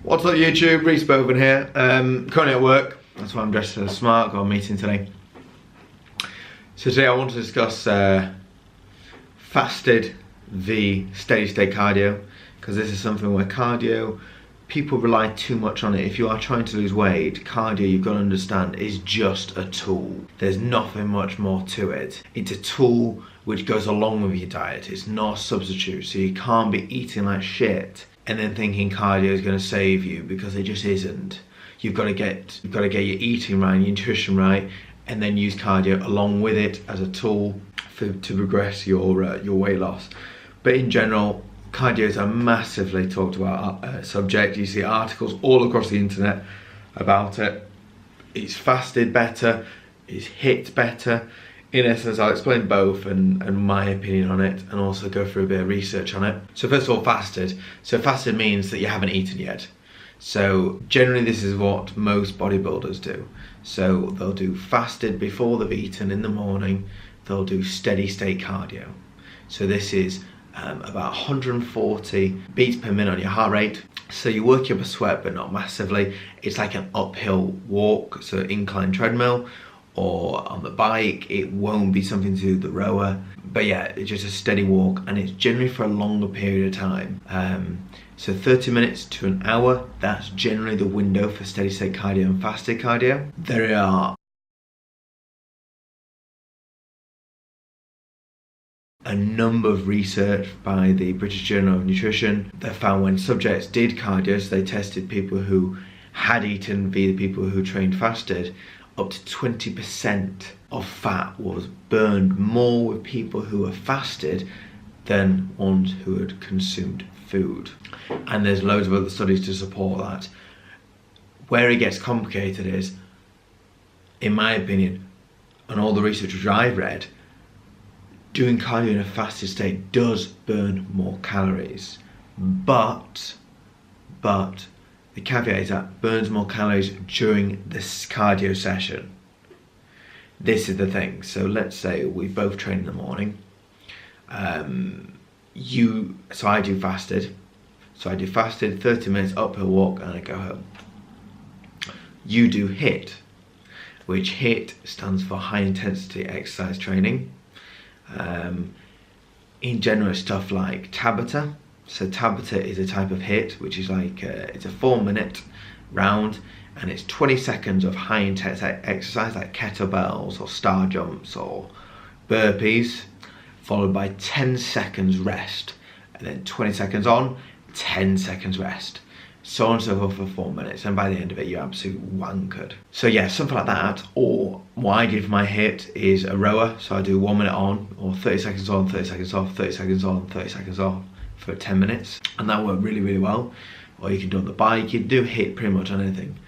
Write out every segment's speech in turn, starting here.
What's up YouTube, Reece Boven here, currently at work, that's why I'm dressed as smart, got a meeting today. So today I want to discuss fasted v steady state cardio, because this is something where cardio, people rely too much on it. If you are trying to lose weight, cardio, you've got to understand, is just a tool. There's nothing much more to it. It's a tool which goes along with your diet, it's not a substitute, so you can't be eating like shit and then thinking cardio is going to save you, because it just isn't. You've got to get your eating right, your nutrition right, and then use cardio along with it as a tool to progress your weight loss. But in general, cardio is a massively talked about subject. You see articles all across the internet about it. It's fasted better, it's HIIT better. In essence, I'll explain both and my opinion on it, and also go through a bit of research on it. So first of all, fasted. So fasted means that you haven't eaten yet. So generally this is what most bodybuilders do. So they'll do fasted before they've eaten in the morning. They'll do steady state cardio. So this is about 140 beats per minute on your heart rate. So you work up a sweat, but not massively. It's like an uphill walk, so incline treadmill, or on the bike. It won't be something to do with the rower, but yeah, it's just a steady walk, and it's generally for a longer period of time. So 30 minutes to an hour, that's generally the window for steady state cardio and fasted cardio. There are a number of research by the British Journal of Nutrition that found when subjects did cardio, so they tested people who had eaten via people who trained fasted, up to 20% of fat was burned more with people who were fasted than ones who had consumed food. And there's loads of other studies to support that. Where it gets complicated is, in my opinion, and all the research which I've read, doing cardio in a fasted state does burn more calories, but the caveat is that burns more calories during this cardio session. This is the thing. So let's say we both train in the morning. So I do fasted. So I do fasted, 30 minutes uphill walk, and I go home. You do HIIT, which HIIT stands for high intensity exercise training. In general, stuff like Tabata. So Tabata is a type of HIIT, which is like, it's a 4-minute round, and it's 20 seconds of high intensity exercise like kettlebells or star jumps or burpees, followed by 10 seconds rest, and then 20 seconds on, 10 seconds rest, so on and so forth for 4 minutes, and by the end of it you're absolutely wankered. So yeah, something like that. Or what I did for my HIIT is a rower, so I do 1 minute on, or 30 seconds on, 30 seconds off, 30 seconds on, 30 seconds off for 10 minutes, and that worked really, really well. Or you can do it on the bike, you can do HIIT pretty much on anything.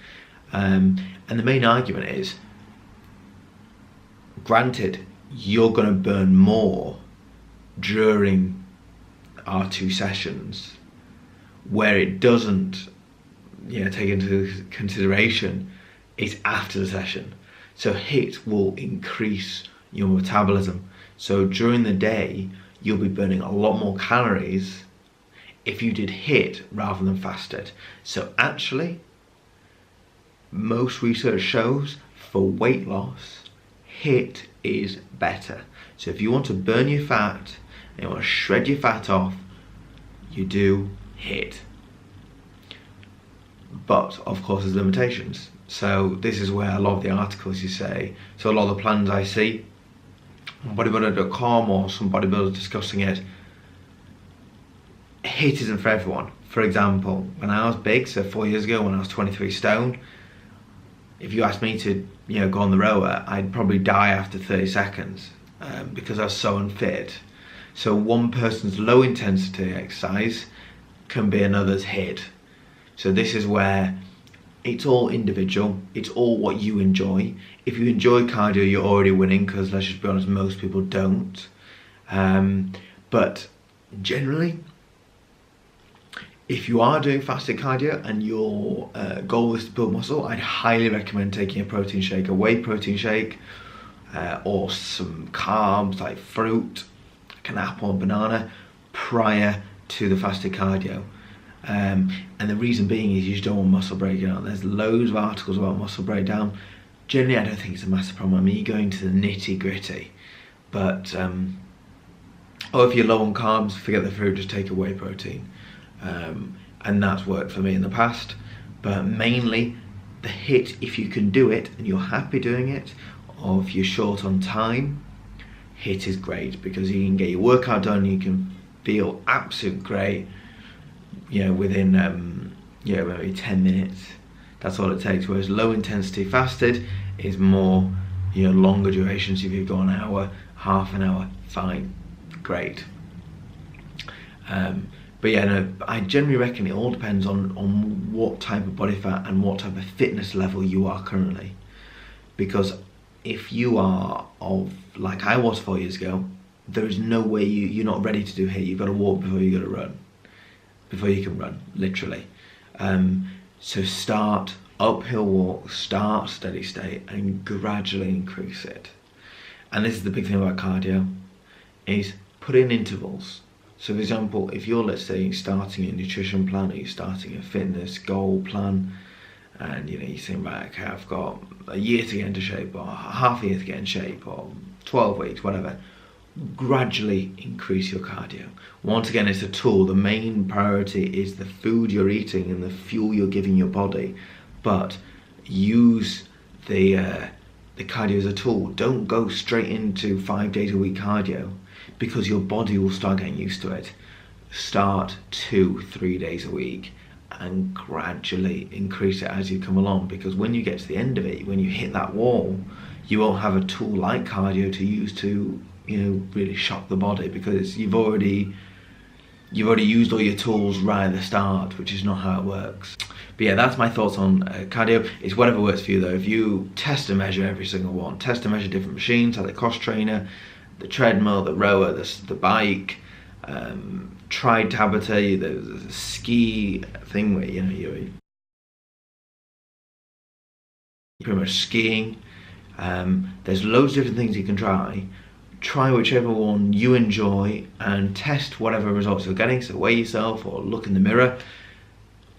And the main argument is, granted, you're gonna burn more during our 2 sessions. Where it doesn't take into consideration is after the session. So HIIT will increase your metabolism. So during the day, you'll be burning a lot more calories if you did HIIT rather than fasted. So actually, most research shows for weight loss, HIIT is better. So if you want to burn your fat and you want to shred your fat off, you do HIIT. But of course there's limitations. So this is where a lot of the articles you say, so a lot of the plans I see on bodybuilder.com or some bodybuilders discussing it, HIIT isn't for everyone. For example, when I was big, so 4 years ago when I was 23 stone, if you asked me to go on the rower, I'd probably die after 30 seconds because I was so unfit. So one person's low intensity exercise can be another's HIIT. So this is where it's all individual, it's all what you enjoy. If you enjoy cardio, you're already winning, because let's just be honest, most people don't. But generally, if you are doing fasted cardio and your goal is to build muscle, I'd highly recommend taking a protein shake, a whey protein shake, or some carbs like fruit, like an apple and banana, prior to the fasted cardio. And the reason being is you just don't want muscle breakdown. There's loads of articles about muscle breakdown. Generally, I don't think it's a massive problem. I mean, you're going to the nitty gritty. But, or if you're low on carbs, forget the food, just take a whey protein. And that's worked for me in the past. But mainly, the HIIT, if you can do it and you're happy doing it, or if you're short on time, HIIT is great because you can get your workout done and you can feel absolutely great, within maybe 10 minutes. That's all it takes. Whereas low intensity fasted is more, longer durations. If you go an hour, half an hour, fine, great. But yeah, no, I generally reckon it all depends on what type of body fat and what type of fitness level you are currently. Because if you are like I was 4 years ago, there is no way you're not ready to do HIIT. You've got to walk before you got to run. Before you can run, literally. So start uphill walk, start steady state, and gradually increase it. And this is the big thing about cardio, is put in intervals. So for example, if you're, let's say, starting a nutrition plan, or you're starting a fitness goal plan, and you're saying, right, okay, I've got a year to get into shape, or half a year to get in shape, or 12 weeks, whatever, gradually increase your cardio. Once again, it's a tool. The main priority is the food you're eating and the fuel you're giving your body, but use the cardio as a tool. Don't go straight into 5 days a week cardio, because your body will start getting used to it. Start 2-3 days a week and gradually increase it as you come along, because when you get to the end of it, when you hit that wall, you won't have a tool like cardio to use to really shock the body, because you've already used all your tools right at the start, which is not how it works. But yeah, that's my thoughts on cardio. It's whatever works for you though. If you test and measure every single one, test and measure different machines, like the cross trainer, the treadmill, the rower, the bike, try Tabata, the ski thing where you're pretty much skiing. There's loads of different things you can try. Try whichever one you enjoy and test whatever results you're getting. So weigh yourself or look in the mirror,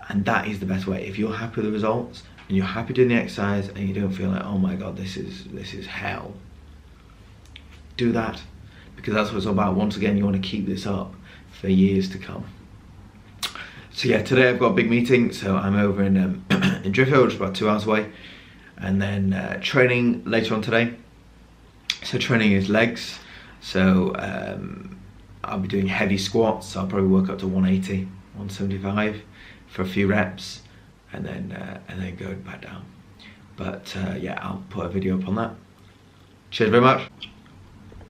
and that is the best way. If you're happy with the results and you're happy doing the exercise and you don't feel like, oh my god, this is hell, do that, because that's what it's all about. Once again, you want to keep this up for years to come. So yeah, today I've got a big meeting, so I'm over in Driffield, which is about 2 hours away, and then training later on today. So training is legs, so I'll be doing heavy squats, so I'll probably work up to 180, 175 for a few reps, and then go back down. But yeah, I'll put a video up on that. Cheers very much.